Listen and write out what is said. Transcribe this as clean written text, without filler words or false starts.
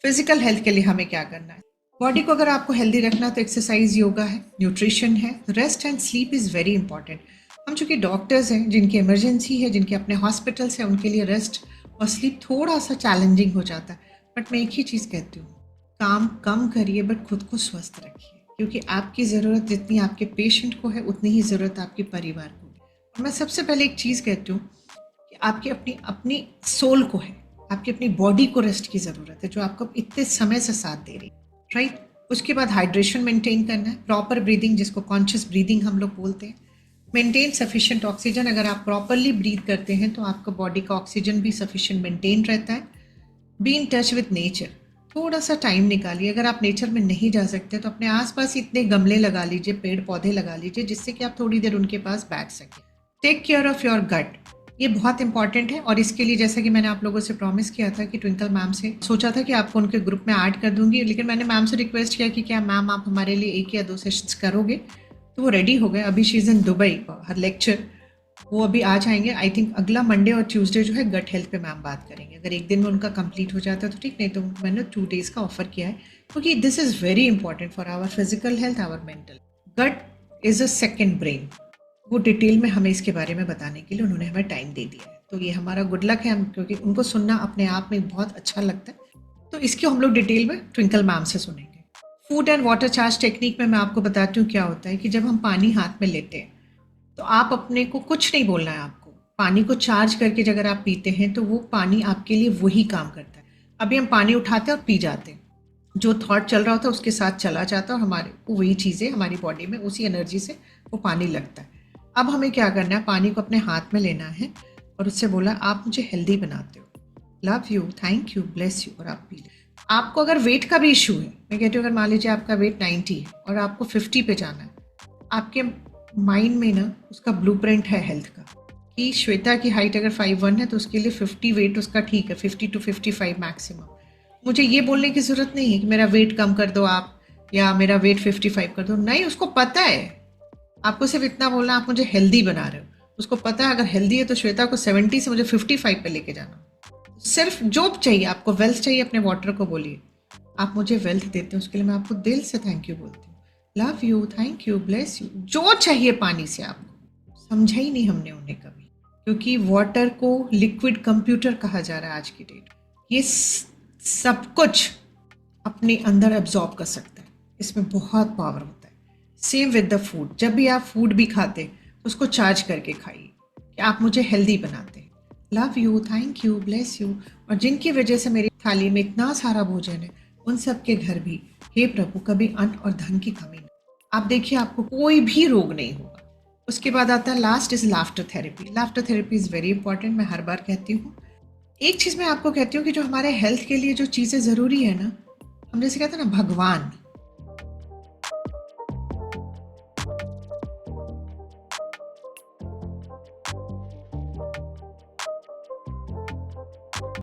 Physical health के लिए हमें क्या करना है? बॉडी को अगर आपको हेल्दी रखना तो एक्सरसाइज, योगा है, न्यूट्रिशन है, rest and sleep is very important. हम चूँकि डॉक्टर्स हैं, जिनकी इमरजेंसी है, जिनके अपने हॉस्पिटल्स हैं, उनके लिए रेस्ट और स्लीप थोड़ा सा चैलेंजिंग हो जाता है। बट मैं एक ही चीज़ कहती हूँ, काम कम करिए बट खुद को स्वस्थ रखिए, क्योंकि आपकी ज़रूरत जितनी आपके पेशेंट को है उतनी ही ज़रूरत आपके परिवार को है। और मैं सबसे पहले एक चीज़ कहती हूँ कि आपकी अपनी अपनी सोल को है, आपकी अपनी बॉडी को रेस्ट की ज़रूरत है, जो आपको इतने समय से साथ दे रही है, राइट। उसके बाद हाइड्रेशन मेंटेन करना है, प्रॉपर ब्रीदिंग, जिसको कॉन्शियस ब्रीदिंग हम लोग बोलते हैं। मेंटेन सफिशिएंट ऑक्सीजन, अगर आप प्रॉपरली ब्रीथ करते हैं तो आपका बॉडी का ऑक्सीजन भी सफिशिएंट मेंटेन रहता है। Be in touch with nature, थोड़ा सा टाइम निकालिए। अगर आप नेचर में नहीं जा सकते तो अपने आसपास इतने गमले लगा लीजिए, पेड़ पौधे लगा लीजिए, जिससे कि आप थोड़ी देर उनके पास बैठ सकें। Take care of your gut, ये बहुत इंपॉर्टेंट है। और इसके लिए जैसा कि मैंने आप लोगों से प्रॉमिस किया था कि ट्विंकल मैम से सोचा था कि आपको उनके ग्रुप में ऐड कर दूंगी, लेकिन मैंने मैम से रिक्वेस्ट किया कि क्या मैम आप हमारे लिए 1 या 2 सेशंस करोगे, तो वो रेडी हो गए। अभी she is in Dubai, her lecture, वो अभी आ जाएंगे। आई थिंक अगला मंडे और ट्यूसडे जो है गट हेल्थ पे मैम बात करेंगे। अगर एक दिन में उनका कंप्लीट हो जाता है तो ठीक, नहीं तो मैंने 2 डेज़ का ऑफर किया है, क्योंकि this is very important for our physical health, our mental. Gut is a second brain. वो डिटेल में हमें इसके बारे में बताने के लिए उन्होंने हमें टाइम दे दिया है, तो ये हमारा गुड लक है, हम क्योंकि उनको सुनना अपने आप में बहुत अच्छा लगता है। तो इसकी हम लोग डिटेल में ट्विंकल मैम से सुनेंगे। Food and water charge technique में मैं आपको बताती हूँ क्या होता है कि जब हम पानी हाथ में लेते हैं तो आप अपने को कुछ नहीं बोलना है, आपको पानी को चार्ज करके अगर आप पीते हैं तो वो पानी आपके लिए वही काम करता है। अभी हम पानी उठाते हैं और पी जाते हैं, जो थॉट चल रहा होता है उसके साथ चला जाता है और हमारे को वही चीज़ें हमारी बॉडी में उसी एनर्जी से वो पानी लगता है। अब हमें क्या करना है, पानी को अपने हाथ में लेना है और उससे बोला आप मुझे हेल्दी बनाते हो, love you, thank you, bless you, और आप पी ले। आपको अगर वेट का भी इशू है, मैं कहती हूँ अगर मान लीजिए आपका वेट 90 है और आपको 50 पे जाना है, आपके माइंड में ना उसका ब्लूप्रिंट है हेल्थ का, कि श्वेता की हाइट अगर 5'1" है तो उसके लिए 50 वेट उसका ठीक है, 50 to 55 मैक्सिमम। मुझे ये बोलने की ज़रूरत नहीं है कि मेरा वेट कम कर दो आप, या मेरा वेट 55 कर दो, नहीं, उसको पता है। आपको सिर्फ इतना बोलना आप मुझे हेल्दी बना रहे हो, उसको पता है अगर हेल्दी है तो श्वेता को 70 से मुझे 55 पे लेके जाना। सिर्फ जो चाहिए आपको, वेल्थ चाहिए, अपने वाटर को बोलिए आप मुझे वेल्थ देते हैं, उसके लिए मैं आपको दिल से थैंक यू बोलती हूँ, love you, thank you, bless you. जो चाहिए पानी से आपको, समझा ही नहीं हमने उन्हें कभी, क्योंकि वाटर को लिक्विड कंप्यूटर कहा जा रहा है आज की डेट। ये सब कुछ अपने अंदर एब्जॉर्ब कर सकता है, इसमें बहुत पावर होता है। सेम विद द फूड, जब भी आप फूड भी खाते तो उसको चार्ज करके खाइए कि आप मुझे हेल्दी बनाते हैं, love you, thank you, bless you. और जिनकी वजह से मेरी थाली में इतना सारा भोजन है उन सब के घर भी, हे प्रभु, कभी अन्न और धन की कमी नहीं। आप देखिए आपको कोई भी रोग नहीं होगा। उसके बाद आता है last is laughter therapy. Laughter therapy is very important, मैं हर बार कहती हूँ। एक चीज़ मैं आपको कहती हूँ कि जो हमारे हेल्थ के लिए जो चीज़ें ज़रूरी है ना, हम जैसे कहते हैं ना भगवान,